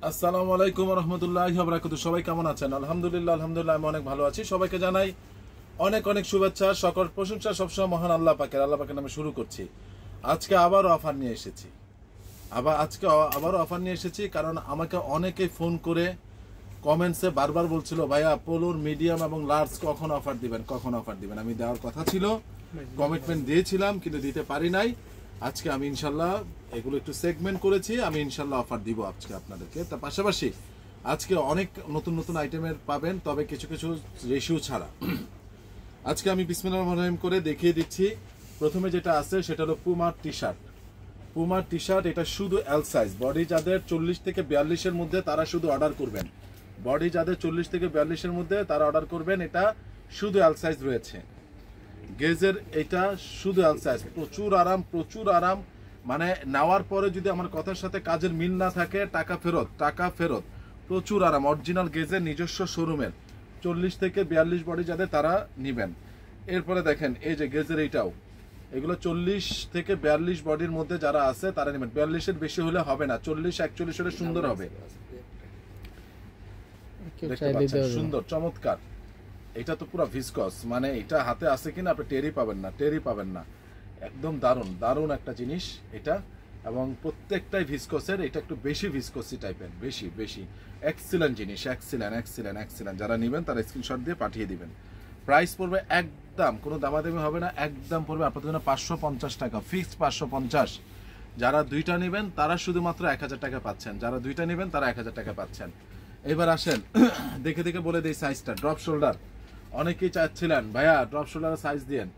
আসসালামু আলাইকুম ওয়া রাহমাতুল্লাহি ওয়া বারাকাতুহু। সবাই কেমন আছেন? আলহামদুলিল্লাহ আমি অনেক ভালো আছি। সবাইকে জানাই অনেক অনেক শুভেচ্ছা, সকল প্রশংসা সবসময় মহান আল্লাহ পাকের নামে শুরু করছি। আজকে আবারও অফার নিয়ে এসেছি। কারণ আমাকে অনেকেই ফোন করে কমেন্টসে বারবার বলছিল, ভাইয়া পোলোর মিডিয়াম এবং লার্জ কখন অফার দিবেন। আমি দেওয়ার কথা ছিল, কমিটমেন্ট দিয়েছিলাম, কিন্তু দিতে পারি নাই। আজকে আমি ইনশাল্লাহ এগুলো একটু সেগমেন্ট করেছি, আমি ইনশাল্লাহ অফার দিব আজকে আপনাদেরকে। তার পাশাপাশি আজকে অনেক নতুন নতুন আইটেমের পাবেন, তবে কিছু কিছু রেশিও ছাড়া। আজকে আমি বিসমিল্লাহির রহমানির রহিম করে দেখিয়ে দিচ্ছি। প্রথমে যেটা আছে সেটা হলো পুমার টি শার্ট। এটা শুধু এল সাইজ। বডি যাদের 40 থেকে 42-এর মধ্যে তারা শুধু অর্ডার করবেন। এটা শুধু এল সাইজ রয়েছে। গেজের এটা শুধু এল সাইজ। প্রচুর আরাম। মানে নেওয়ার পরে যদি আমার কথার সাথে কাজের মিল না থাকে, টাকা ফেরত। প্রচুর আরাম। অরিজিনাল গেজের নিজস্ব শোরুমের 40 থেকে 42 বডি যাদের তারা নিবেন। এরপরে দেখেন এই যে গেজের এগুলো 40 থেকে 42 বডির মধ্যে যারা আছে তারা নেবেন। 42-এর বেশি হলে হবে না, 40-41 হলে সুন্দর হবে। সুন্দর, চমৎকার। এটা তো পুরো ভিসকস, মানে এটা হাতে আছে কিনা আপনি টেরি পাবেন না। একদম দারুণ একটা জিনিস এটা। এবং প্রত্যেকটাই ভিসকসের। এটা একটু বেশি ভিসকসি টাইপের, বেশি এক্সিলেন্ট জিনিস, এক্সিলেন্ট। যারা নেবেন তারা স্ক্রিনশট দিয়ে পাঠিয়ে দিবেন। প্রাইস পড়বে একদম, কোনো দামাদামি হবে না, একদম পড়বে আপনাদের জন্য 550 টাকা, ফিক্সড 550। যারা দুইটা নেবেন তারা শুধুমাত্র 1000 টাকা পাচ্ছেন। তারা 1000 টাকা পাচ্ছেন। এবার আসেন দেখে বলে দেই সাইজটা। ড্রপ শোল্ডার অনেকেই চাচ্ছিলেন, ভাইয়া ড্রপ শোল্ডারের সাইজ দিয়েন।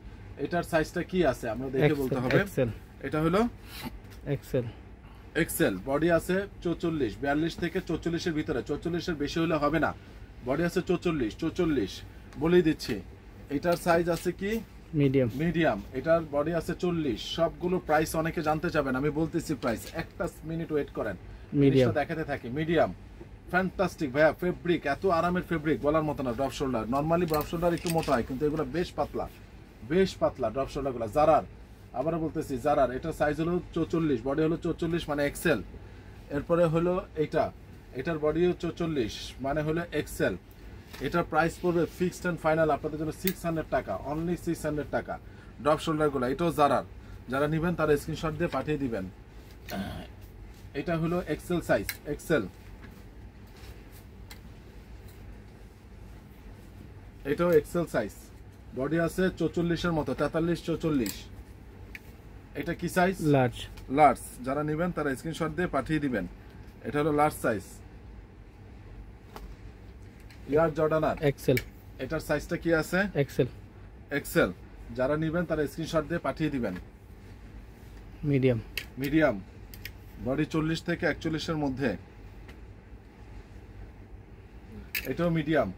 এটার সাইজটা কি আছে আমরা দেখে বলতে হবে। এটা হলো এক্সেল। বডি আছে 44, 42 থেকে 44-এর ভিতরে। 44-এর বেশি হলে হবে না। বডি আছে 44 বলেই দিচ্ছি। এটার সাইজ আছে কি মিডিয়াম। এটার বডি আছে 40। সবগুলো প্রাইস অনেকে জানতে চাবেন, আমি বলতেছি প্রাইস। একটা মিনিট ওয়েট করেন, জিনিসটা দেখাতে থাকি। মিডিয়াম, ফ্যান্টাস্টিক ভাইয়া। ফেব্রিক এত আরামের ফেব্রিক, বলার মতো না। Drop shoulder, normally drop shoulder একটু মোটা হয়, কিন্তু এগুলো বেশ পাতলা ড্রপ শোল্ডার গুলো। জারার, আবারও বলতেছি জারার। এটার সাইজ হলো 44, বডি হলো 44 মানে এক্সেল। এরপরে হলো এটার বডিও 44 মানে হলো এক্সেল। এটার প্রাইস পড়বে ফিক্সড এন্ড ফাইনাল আপনাদের জন্য 600 টাকা, অনলি 600 টাকা। ড্রপ শোল্ডার গুলো, এটাও জারার। যারা নেবেন তারা স্ক্রিনশট দিয়ে পাঠিয়ে দিবেন। এটা হলো এক্সেল সাইজ, এটাও এক্সেল সাইজ। বডি আছে 44-এর মতো, 43-44। এটা কি সাইজ? লার্জ। যারা নেবেন তারা স্ক্রিনশট দিয়ে পাঠিয়ে দিবেন। এটা হলো লার্জ সাইজ। এয়ার জর্ডানার এক্সেল। এটার সাইজটা কি আছে? এক্সেল। যারা নেবেন তারা স্ক্রিনশট দিয়ে পাঠিয়ে দিবেন। মিডিয়াম। বডি 40 থেকে 41-এর মধ্যে। এটাও মিডিয়াম,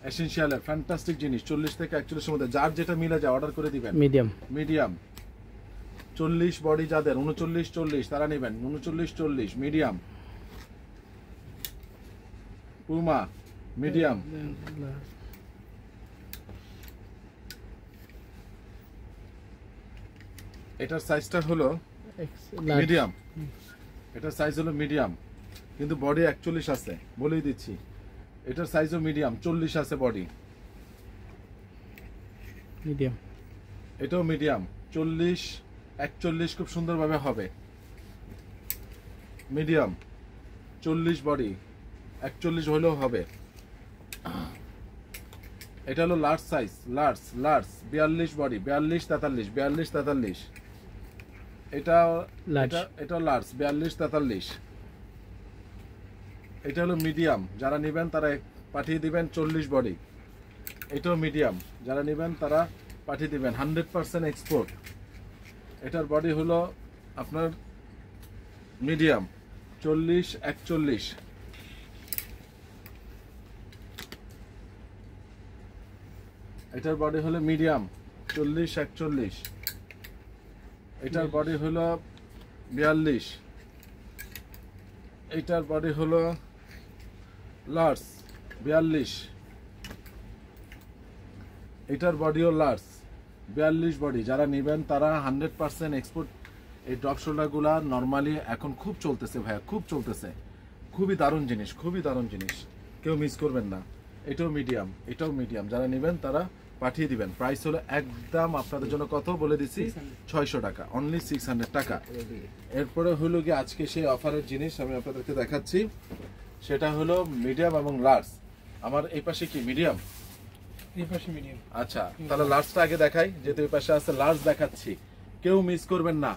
এসেনশিয়ালের ফ্যান্টাস্টিক জিনিস। 40 থেকে 41-এর মধ্যে যার যেটা মিলে যায় অর্ডার করে দিবেন। মিডিয়াম 40 বডি যাদের 39-40 তারা নেবেন। 39-40 মিডিয়াম। Puma medium. এটার সাইজটা হলো মিডিয়াম। এটার সাইজ হলো মিডিয়াম, কিন্তু বডি 41 আছে, বলেই দিচ্ছি। এটার সাইজও মিডিয়াম, 40 আছে বডি। এটাও মিডিয়াম, 40-41 খুব সুন্দরভাবে হবে। মিডিয়াম 40 বডি, 41 হলেও হবে। এটা হলো লার্জ সাইজ, লার্জ 42 বডি, 42-43। এটা লার্জ, 42-43। এটা হলো মিডিয়াম। যারা নেবেন তারা পাঠিয়ে দিবেন 40 বডি। এটাও মিডিয়াম। যারা নেবেন তারা পাঠিয়ে দিবেন। 100% এক্সপোর্ট। এটার বডি হলো আপনার মিডিয়াম, 40-41। এটার বডি হলো মিডিয়াম, 40-41। এটার বডি হলো 42। এটার বডি হলো লার্জ, 42। এটার বডিও লার্জ, 42 বডি। যারা নেবেন তারা 100% এক্সপোর্ট। এই ড্রপ শোল্ডারগুলা নর্মালি এখন খুব চলতেছে ভাইয়া, খুব খুবই দারুণ জিনিস, খুবই দারুণ জিনিস, কেউ মিস করবেন না। এটাও মিডিয়াম, এটাও মিডিয়াম, যারা নেবেন তারা পাঠিয়ে দিবেন। প্রাইস হলো একদম আপনাদের জন্য কত বলে দিছি, 600 টাকা, অনলি 600 টাকা। এরপরে হলো গিয়ে আজকে সেই অফারের জিনিস আমি আপনাদেরকে দেখাচ্ছি, সেটা হলো মিডিয়াম এবং লার্জ। আমার এই পাশে কি মিডিয়াম, এই পাশে মিডিয়াম। আচ্ছা তাহলে লার্জটা আগে দেখাই, যেহেতু এই পাশে আছে লার্জ দেখাচ্ছি, কেউ মিস করবেন না।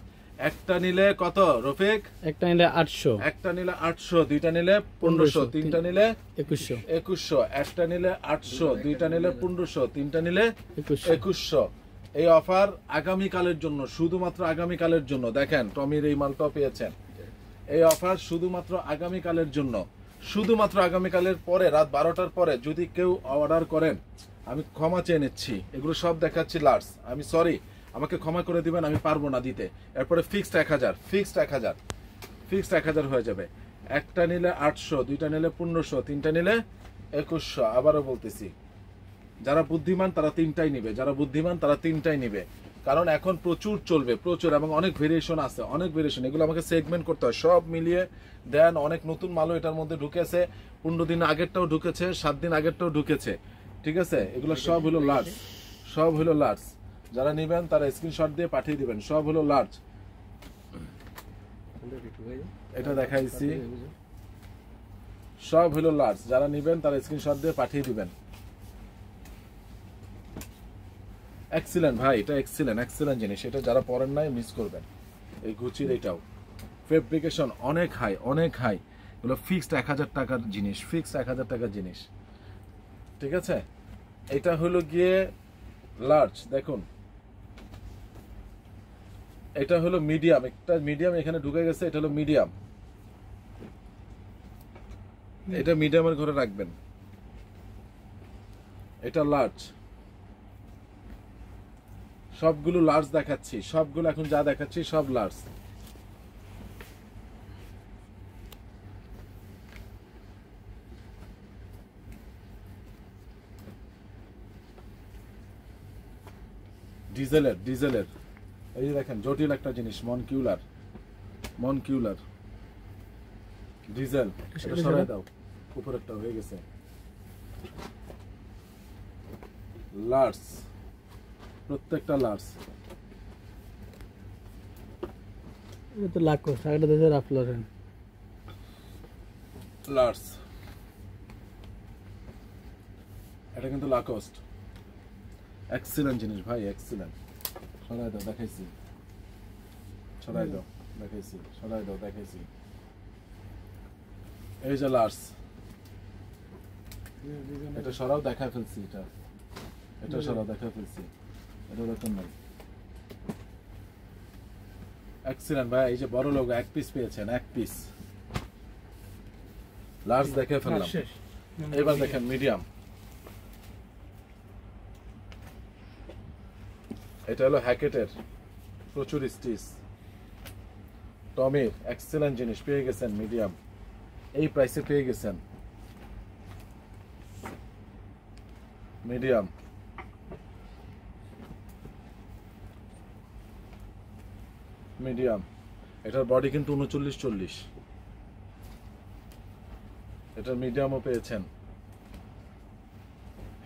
একটা নিলে কত রফিক? একটা নিলে 800, একটা নিলে 800, দুইটা নিলে 1500, তিনটা নিলে 2100, 2100, একটা নিলে 800, দুইটা নিলে 1500, তিনটা নিলে 2100। এই অফার আগামী কালের জন্য, শুধুমাত্র আগামী কালের জন্য। দেখেন টমির এই মালটা পেয়েছেন, এই অফার শুধুমাত্র আগামী কালের জন্য, শুধুমাত্র আগামী কালের পরে রাত 12টার পরে যদি কেউ অর্ডার করেন আমি ক্ষমা চেয়ে নিচ্ছি। এগুলো সব দেখাচ্ছি লার্জ, আমি সরি, আমাকে ক্ষমা করে দিবেন, আমি পারবো না দিতে। এরপরে ফিক্সড 1000, ফিক্সড 1000, ফিক্সড 1000 হয়ে যাবে। একটা নিলে 800, দুইটা নিলে 1500, তিনটা নিলে 2100। আবারও বলতেছি, যারা বুদ্ধিমান তারা তিনটাই নিবে, যারা বুদ্ধিমান তারা তিনটাই নিবে, কারণ এখন প্রচুর চলবে, প্রচুর, এবং অনেক ভেরিয়েশন আছে, অনেক ভেরিয়েশন। এগুলো আমাকে সেগমেন্ট করতে হয়, সব মিলিয়ে দেন। অনেক নতুন মালও এটার মধ্যে ঢুকেছে, 15 দিন আগেরটাও ঢুকেছে, 7 দিন আগেরটাও ঢুকেছে, ঠিক আছে? এগুলো সব হলো লার্জ, সব হলো লার্জ। যারা নেবেন তারা স্ক্রিনশট দিয়ে পাঠিয়ে দিবেন, সব হলো লার্জ। এটা দেখাইছি, সব হলো লার্জ। যারা নেবেন তারা স্ক্রিনশট দিয়ে পাঠিয়ে দিবেন। এক্সিলেন্ট ভাই, এটা এক্সিলেন্ট, এক্সিলেন্ট জিনিস। এটা যারা পরেন নাই মিস করবেন। এই গুচির এটাও ফেব্রিকেশন অনেক হাই, অনেক হাই। এগুলো ফিক্সড 1000 টাকার জিনিস, ফিক্সড 1000 টাকার জিনিস, ঠিক আছে? এটা হলো গিয়ে লার্জ। দেখুন এটা হলো মিডিয়াম, একটা মিডিয়াম এখানে ঢুকে গেছে, এটা হলো মিডিয়াম। এটা মিডিয়ামের ঘরে রাখবেন। এটা লার্জ, সবগুলো লার্জ দেখাচ্ছি, সবগুলো এখন যা দেখাচ্ছি সব লার্জ। ডিজেলের, ডিজেলের এই যে দেখেন জটিল একটা জিনিস, মনকিউলার, মনকিউলার ডিজেল। এটা সরাই দাও, উপরেরটা হয়ে গেছে। লার্জ, প্রত্যেকটা লার্জ। এটা তো লাকো, সাইডে দেখে রাফলারেন লার্জ, এটা কিন্তু লাকোস্ট। এক্সিলেন্ট জিনিস ভাই, এক্সিলেন্ট। সরাই দাও, দেখাইছি, সরাই দাও, দেখাইছি, সরাই দাও, দেখাইছি। এই যে লার্জ, এটা সরাও, দেখা ফেলছি, এটা এটা সরাও, দেখা ফেলছি, এটা দেখুন নাই। এক্সিলেন্ট ভাই, এই যে বড় লোক এক পিস পেয়েছেন, এক পিস লার্জ দেখে ফেললাম। এবার দেখেন মিডিয়াম, এটা হলো হ্যাকেটের, প্রচুর স্টিচ। টমির এক্সিলেন্ট জিনিস পেয়ে গেছেন, মিডিয়াম এই প্রাইসে পেয়ে গেছেন, মিডিয়াম। মিডিয়াম, এটার বডি কিন্তু 39-40, এটার মিডিয়ামও পেয়েছেন।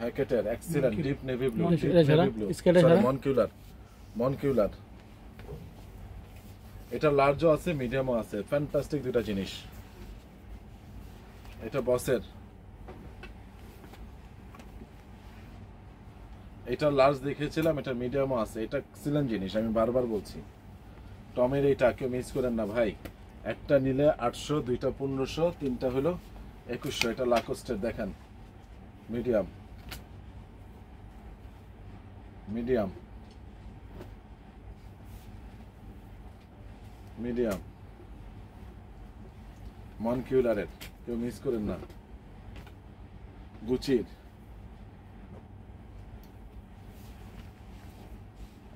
হ্যাকেটের এক্সিলেন্ট ডিপ নেভি ব্লু, মনকিউলার, মনকিউলার। এটা লার্জও আছে, মিডিয়ামও আছে, ফ্যান্টাস্টিক দুটা জিনিস। এটা বসের, এটা লার্জ দেখিয়েছিলাম, এটা মিডিয়ামও আছে। এটা এক্সিলেন্ট জিনিস, আমি বারবার বলছি। টমের এইটা কেউ মিস করেন না ভাই। একটা নিলে 800, দুইটা 1500, তিনটা হলো 2100। এটা লাকোস্টের, দেখেন মিডিয়াম, মিডিয়াম, মিডিয়াম। মনকিউলারের কেউ মিস করেন না। গুচির,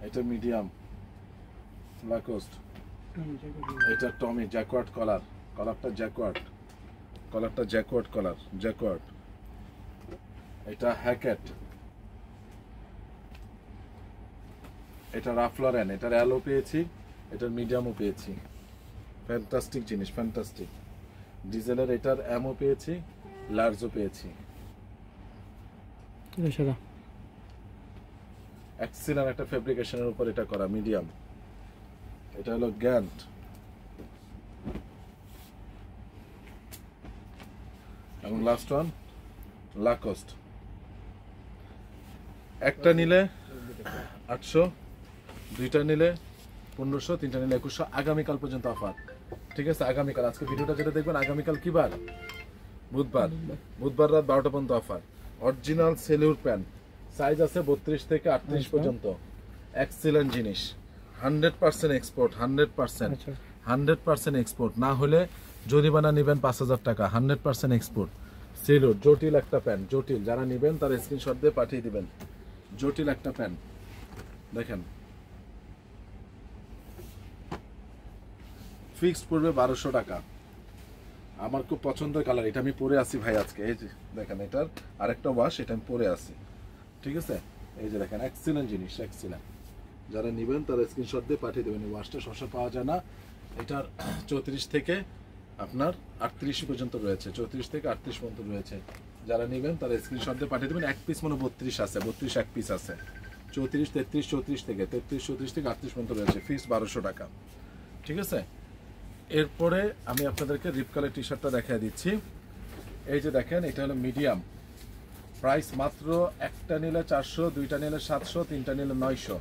এটা মিডিয়াম লাকোস্ট। এটা টমি জ্যাকওয়ার্ড কলার, কলারটা জ্যাকওয়ার্ড, কলারটা জ্যাকওয়ার্ড কলার, জ্যাকওয়ার্ড। এটা হ্যাকেট, এটা রাফলারেন, এটার অ্যালো পেয়েছি, এটার মিডিয়ামও পেয়েছি। ফ্যান্টাস্টিক জিনিস, ফ্যান্টাস্টিক। ডিজেলের এটার এমও পেয়েছি, লার্জও পেয়েছি। এটা সাদা। এক্সিলেন্ট একটা ফেব্রিকেশনের উপর এটা করা, মিডিয়াম। এটা হলো গ্যান্ট। এবং লাস্ট ওয়ান লাকোস্ট। একটা নিলে 800, দুইটা নিলে 1500, তিনটা নিলে 2100। আগামীকাল পর্যন্ত অফার, ঠিক আছে? আগামীকাল, আজকে ভিডিওটা যেটা দেখবেন, আগামীকাল কি বার? বুধবার। বুধবার রাত 12টা পর্যন্ত অফার। অরিজিনাল সেলুর প্যান্ট, সাইজ আছে 32 থেকে 38 পর্যন্ত। এক্সিলেন্ট জিনিস, 100% এক্সপোর্ট, 100% এক্সপোর্ট। না হলে জরিমানা নেবেন 5000 টাকা। 100% এক্সপোর্ট সেলুর। জটিল একটা প্যান্ট, জটিল। যারা নেবেন তারা স্ক্রিনশট দিয়ে পাঠিয়ে দিবেন। জটিল একটা প্যান্ট দেখেন, ফিক্সড পড়বে 1200 টাকা। আমার খুব পছন্দের কালার, এটা আমি পরে আসি ভাই আজকে। এই যে দেখেন, এটার আরেকটা ওয়াশ, এটা আমি পরে আসি, ঠিক আছে? এই যে দেখেন, এক্সিলেন্ট জিনিস, এক্সিলেন্ট। যারা নেবেন তারা স্ক্রিনশট দিয়ে পাঠিয়ে দেবেন। এই ওয়াশটা সবসময় পাওয়া যায় না। এটার 34 থেকে আপনার 38 পর্যন্ত রয়েছে, 34 থেকে 38 পর্যন্ত রয়েছে। যারা নেবেন তারা স্ক্রিনশট দিয়ে পাঠিয়ে দেবেন। এক পিস মানে 32 আছে, 32 এক পিস আছে। 34, 33, 34 থেকে 33, 34 থেকে 38 পর্যন্ত রয়েছে। ফিক্স 1200 টাকা, ঠিক আছে? এরপরে আমি আপনাদেরকে রিপ কালার টি শার্টটা দেখিয়ে দিচ্ছি। এই যে দেখেন, এটা হলো মিডিয়াম। প্রাইস মাত্র একটা নিলে 400, দুইটা নিলে 700, তিনটা নিলে 900।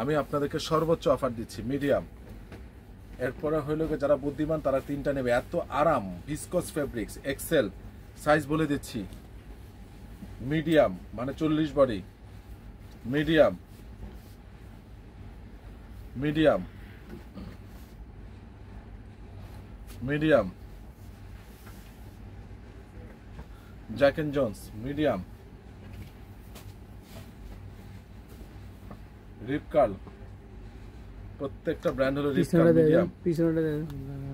আমি আপনাদেরকে সর্বোচ্চ অফার দিচ্ছি, মিডিয়াম। এরপরে হইলো যারা বুদ্ধিমান তারা তিনটা নেবে। এত আরাম, ভিসকস ফেব্রিক্স, এক্সেল সাইজ বলে দিচ্ছি। মিডিয়াম মানে 40 body, medium, medium, medium. Jack and Jones, medium. Rip Curl, প্রত্যেকটা ব্র্যান্ড হলো রিপ কার্ল মিডিয়াম।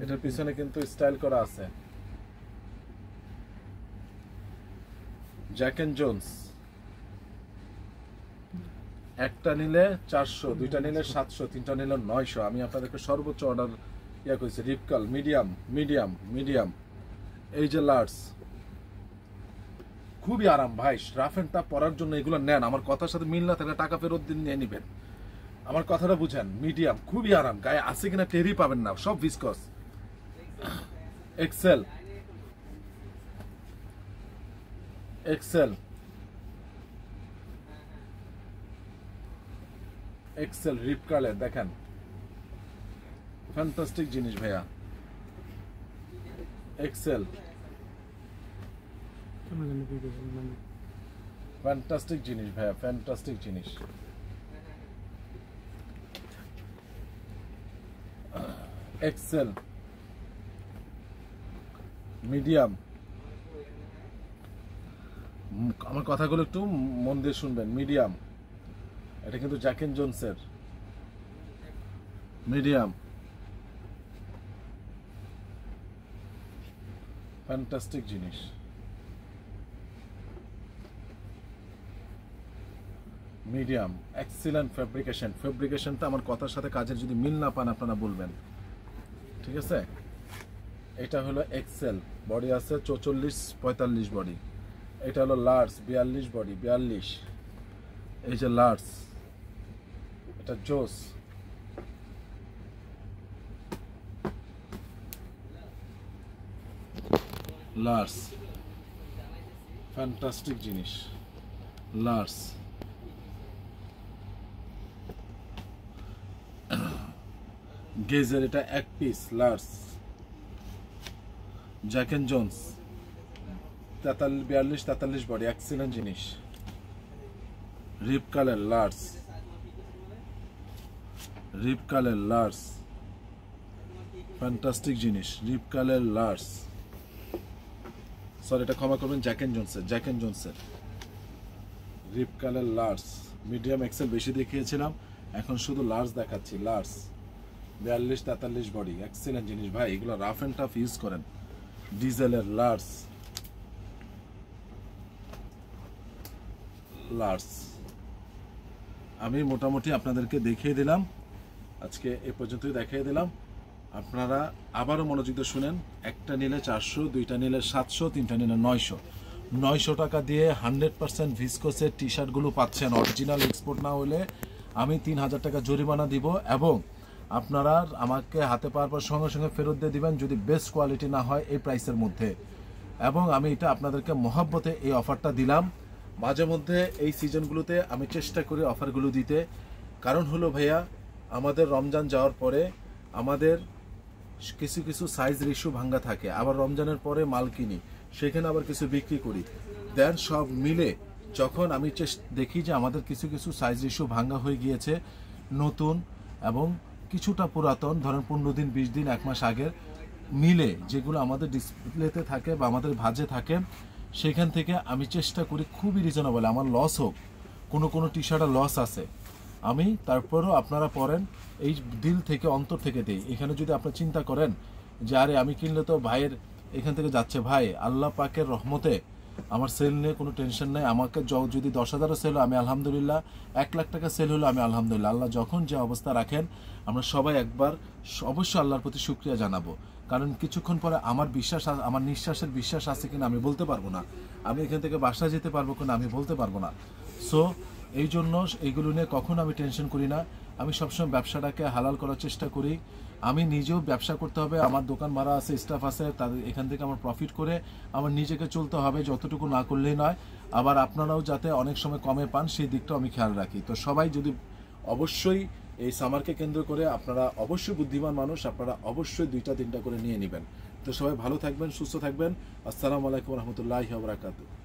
এটার পিছনে কিন্তু স্টাইল করা আছে। জ্যাক এন্ড জোন্স, একটা নিলে 400, দুইটা নিলে 700, তিনটা নিলে 900। আমি আপনাদেরকে সর্বোচ্চ অর্ডার করেছি। রিপ কার্ল মিডিয়াম, মিডিয়াম, মিডিয়াম। এই যে লার্জ, খুবই আরাম ভাই। রাফ এন্ড টাফ পরার জন্য এগুলো নেন। আমার কথার সাথে মিল না থাকলে টাকা ফেরত দিন, নিয়ে নিবেন। আমার কথাটা বুঝেন। মিডিয়াম খুবই আরাম, গায়ে আছে কিনা টেরই পাবেন না, সব ভিসকস। এক্সেল, এক্সেল, এক্সেল রিপ কার্লের দেখেন, ফ্যান্টাস্টিক জিনিস ভাইয়া। এক্সেল, ফ্যান্টাস্টিক জিনিস ভাইয়া, ফ্যান্টাস্টিক জিনিস। XL, medium. আমার কথাগুলো একটু মন দিয়ে শুনবেন। মিডিয়াম, এটা কিন্তু জ্যাক এন্ড জোন্সের মিডিয়াম। ফ্যান্টাস্টিক জিনিস, মিডিয়াম। Excellent fabrication. ফেব্রিকেশনটা আমার কথার সাথে কাজের যদি মিল না পান আপনারা বলবেন, ঠিক আছে? এটা হলো এক্সেল, বডি আছে 44, 45 বডি। এটা হলো লার্জ, 42 বডি, 42। এই যে লার্জ, এটা জোস। লার্জ, ফ্যান্টাস্টিক জিনিস, লার্জ। গেজের এটা এক পিস, large. Jack and Jones 42, 43 body, excellent জিনিস। রিপ কালার লার্জ, রিপ কালার লার্জ, ফ্যান্টাস্টিক জিনিস। রিপ কালার লার্জ, সরি এটা ক্ষমা করবেন, জ্যাক এন্ড জোন্সের, জ্যাক এন্ড জোন্সের রিপ কালার লার্জ। মিডিয়াম এক্সেল বেশি দেখিয়েছিলাম, এখন শুধু লার্জ দেখাচ্ছি। লার্জ 42, 43 বডি, এক্সিলেন্ট জিনিস ভাই। এগুলো রাফ এন্ড টাফ ইউজ করেন। ডিজেলের লার্জ, লার্জ। আমি মোটামুটি আপনাদেরকে দেখিয়ে দিলাম, আজকে এ পর্যন্তই দেখিয়ে দিলাম। আপনারা আবারও মনোযোগ দিয়ে শুনেন, একটা নিলে 400, দুইটা নিলে 700, তিনটা নিলে 900 টাকা দিয়ে 100% ভিসকোসের টি শার্টগুলো পাচ্ছেন। অরিজিনাল এক্সপোর্ট না হলে আমি 3000 টাকা জরিমানা দিব এবং আপনারা আমাকে হাতে পাওয়ার পর সঙ্গে সঙ্গে ফেরত দিয়ে দিবেন যদি বেস্ট কোয়ালিটি না হয় এই প্রাইসের মধ্যে। এবং আমি এটা আপনাদেরকে মহব্বতে এই অফারটা দিলাম। মাঝে মধ্যে এই সিজনগুলোতে আমি চেষ্টা করি অফারগুলো দিতে, কারণ হলো ভাইয়া আমাদের রমজান যাওয়ার পরে আমাদের কিছু কিছু সাইজ রেশিও ভাঙ্গা থাকে, আবার রমজানের পরে মাল কিনি, সেখানে আবার কিছু বিক্রি করি। দেন সব মিলে যখন আমি দেখি যে আমাদের কিছু কিছু সাইজ রেশিও ভাঙ্গা হয়ে গিয়েছে, নতুন এবং কিছুটা পুরাতন, ধরেন 15 দিন 20 দিন 1 মাস আগের মিলে যেগুলো আমাদের ডিসপ্লেতে থাকে বা আমাদের ভাজে থাকে, সেখান থেকে আমি চেষ্টা করি খুবই রিজনেবল, আমার লস হোক, কোনো টি শার্টের লস আছে আমি তারপরেও আপনারা পরেন এই দিল থেকে অন্তর থেকে দেই। এখানে যদি আপনি চিন্তা করেন যে আরে আমি কিনলে তো ভাইয়ের এখান থেকে যাচ্ছে, ভাই আল্লাহ পাকের রহমতে আমার সেল নিয়ে কোনো টেনশন নাই। আমাকে যদি 10,000 সেল হয় আমি আলহামদুলিল্লাহ, 1 লাখ টাকা সেল হলো আমি আলহামদুলিল্লাহ। আল্লাহ যখন যে অবস্থা রাখেন আমরা সবাই একবার অবশ্যই আল্লাহর প্রতি শুকরিয়া জানাবো, কারণ কিছুক্ষণ পরে আমার নিঃশ্বাসের বিশ্বাস আছে কিনা আমি বলতে পারবো না, আমি এখান থেকে বাসায় যেতে পারবো কিনা আমি বলতে পারবো না। সো এই জন্য এইগুলো নিয়ে কখনো আমি টেনশন করি না। আমি সবসময় ব্যবসাটাকে হালাল করার চেষ্টা করি। আমি নিজেও ব্যবসা করতে হবে, আমার দোকান ভাড়া আছে, স্টাফ আছে, তাদের এখান থেকে আমার প্রফিট করে আমার নিজেকে চলতে হবে, যতটুকু না করলেই নয়। আবার আপনারাও যাতে অনেক সময় কমে পান সেই দিকটাও আমি খেয়াল রাখি। তো সবাই যদি অবশ্যই এই সামারকে কেন্দ্র করে আপনারা অবশ্যই বুদ্ধিমান মানুষ, আপনারা অবশ্যই 2টা 3টা করে নিয়ে নেবেন। তো সবাই ভালো থাকবেন, সুস্থ থাকবেন। আসসালামু আলাইকুম রহমতুল্লাহি ওয়া বারাকাতুহু।